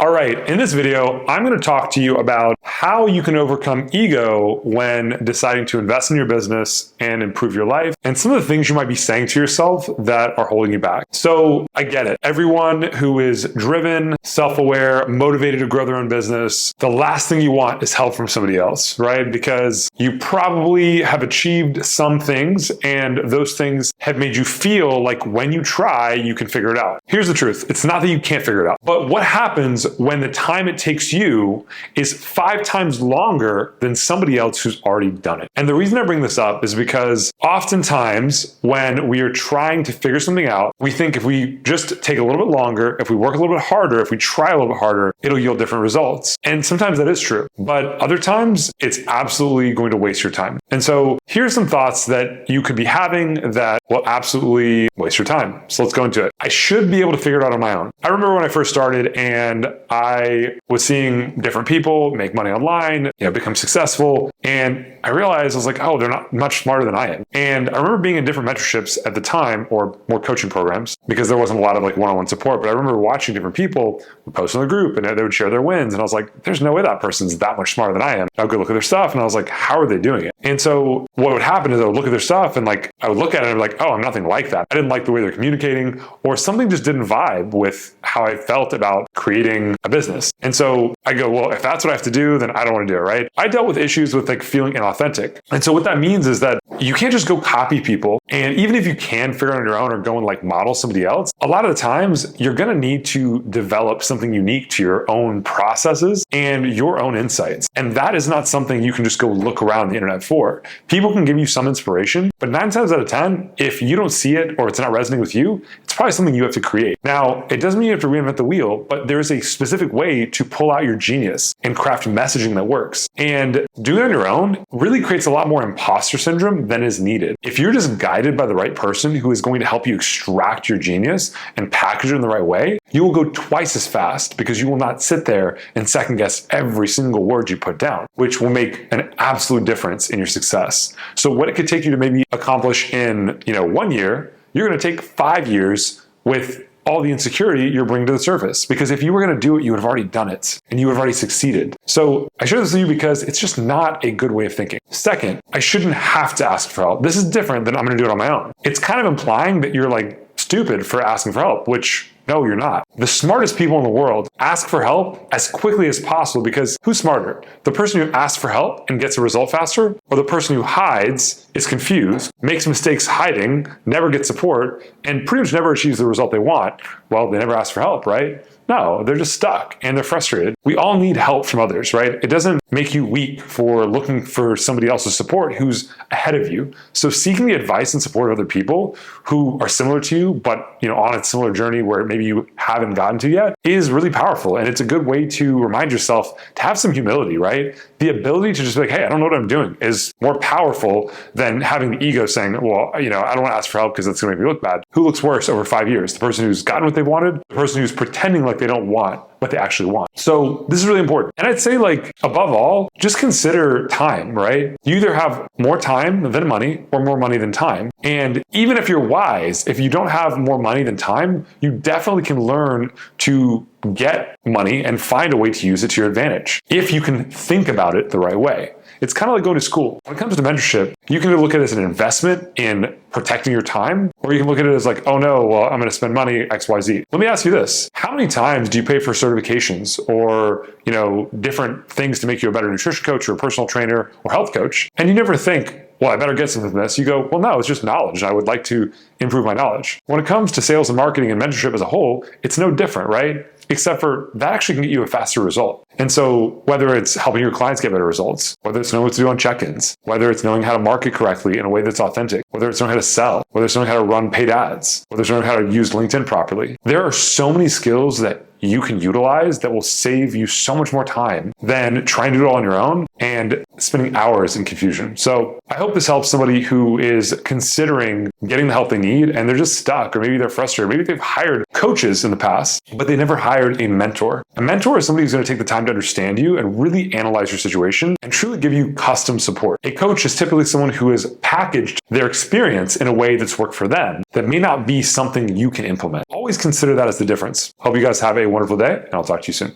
All right, in this video, I'm going to talk to you about how you can overcome ego when deciding to invest in your business and improve your life, and some of the things you might be saying to yourself that are holding you back. So I get it. Everyone who is driven, self-aware, motivated to grow their own business, the last thing you want is help from somebody else, right? Because you probably have achieved some things, and those things have made you feel like when you try, you can figure it out. Here's the truth. It's not that you can't figure it out, but what happens when the time it takes you is 5 times longer than somebody else who's already done it. And the reason I bring this up is because oftentimes when we are trying to figure something out, we think if we just take a little bit longer, if we work a little bit harder, if we try a little bit harder, it'll yield different results. And sometimes that is true, but other times it's absolutely going to waste your time. And so here's some thoughts that you could be having that will absolutely waste your time. So let's go into it. I should be able to figure it out on my own. I remember when I first started and I was seeing different people make money online, become successful. And I realized I was like, oh, they're not much smarter than I am. And I remember being in different mentorships at the time, or more coaching programs, because there wasn't a lot of one-on-one support. But I remember watching different people post in the group and they would share their wins. And I was like, there's no way that person's that much smarter than I am. I would go look at their stuff and I was like, how are they doing it? And so what would happen is I would look at their stuff and I would look at it and be like, oh, I'm nothing like that. I didn't like the way they're communicating, or something just didn't vibe with how I felt about creating a business. And so I go, well, if that's what I have to do, then I don't want to do it, right? I dealt with issues with feeling inauthentic. And so what that means is that you can't just go copy people. And even if you can figure it out on your own or go and model somebody else, a lot of the times you're going to need to develop something unique to your own processes and your own insights. And that is not something you can just go look around the internet for. People can give you some inspiration, but 9 times out of 10, if you don't see it or it's not resonating with you, it's probably something you have to create. Now, it doesn't mean you have to reinvent the wheel, but there's a specific way to pull out your genius and craft messaging that works. And doing it on your own really creates a lot more imposter syndrome than is needed. If you're just guided by the right person who is going to help you extract your genius and package it in the right way, you will go twice as fast because you will not sit there and second guess every single word you put down, which will make an absolute difference in your success. So what it could take you to maybe accomplish in 1 year, you're going to take 5 years with all the insecurity you're bringing to the surface. Because if you were going to do it, you would have already done it and you would have already succeeded. So I share this with you because it's just not a good way of thinking. Second, I shouldn't have to ask for help. This is different than I'm going to do it on my own. It's kind of implying that you're stupid for asking for help, which no, you're not. The smartest people in the world ask for help as quickly as possible, because who's smarter? The person who asks for help and gets a result faster, or the person who hides, is confused, makes mistakes hiding, never gets support, and pretty much never achieves the result they want? Well, they never ask for help, right? No, they're just stuck and they're frustrated. We all need help from others, right? It doesn't make you weak for looking for somebody else's support who's ahead of you. So seeking the advice and support of other people who are similar to you, but on a similar journey where maybe you haven't gotten to yet, is really powerful. And it's a good way to remind yourself to have some humility, right? The ability to just be like, hey, I don't know what I'm doing, is more powerful than having the ego saying, well, I don't want to ask for help because that's going to make me look bad. Who looks worse over 5 years? The person who's gotten what they wanted, the person who's pretending like they don't want what they actually want. So this is really important. And I'd say above all, just consider time, right? You either have more time than money or more money than time. And even if you're wise, if you don't have more money than time, you definitely can learn to get money and find a way to use it to your advantage if you can think about it the right way. It's kind of like going to school. When it comes to mentorship, you can look at it as an investment in protecting your time, or you can look at it as oh no, well, I'm going to spend money X, Y, Z. Let me ask you this. How many times do you pay for certifications or, different things to make you a better nutrition coach or a personal trainer or health coach? And you never think, well, I better get something from this. You go, well, no, it's just knowledge. I would like to improve my knowledge. When it comes to sales and marketing and mentorship as a whole, it's no different, right? Except for that actually can get you a faster result. And so whether it's helping your clients get better results, whether it's knowing what to do on check-ins, whether it's knowing how to market correctly in a way that's authentic, whether it's knowing how to sell, whether it's knowing how to run paid ads, whether it's knowing how to use LinkedIn properly, there are so many skills that you can utilize that will save you so much more time than trying to do it all on your own and spending hours in confusion. So I hope this helps somebody who is considering getting the help they need and they're just stuck, or maybe they're frustrated. Maybe they've hired coaches in the past, but they never hired a mentor. A mentor is somebody who's going to take the time to understand you and really analyze your situation and truly give you custom support. A coach is typically someone who has packaged their experience in a way that's worked for them that may not be something you can implement. Always consider that as the difference. Hope you guys have a wonderful day, and I'll talk to you soon.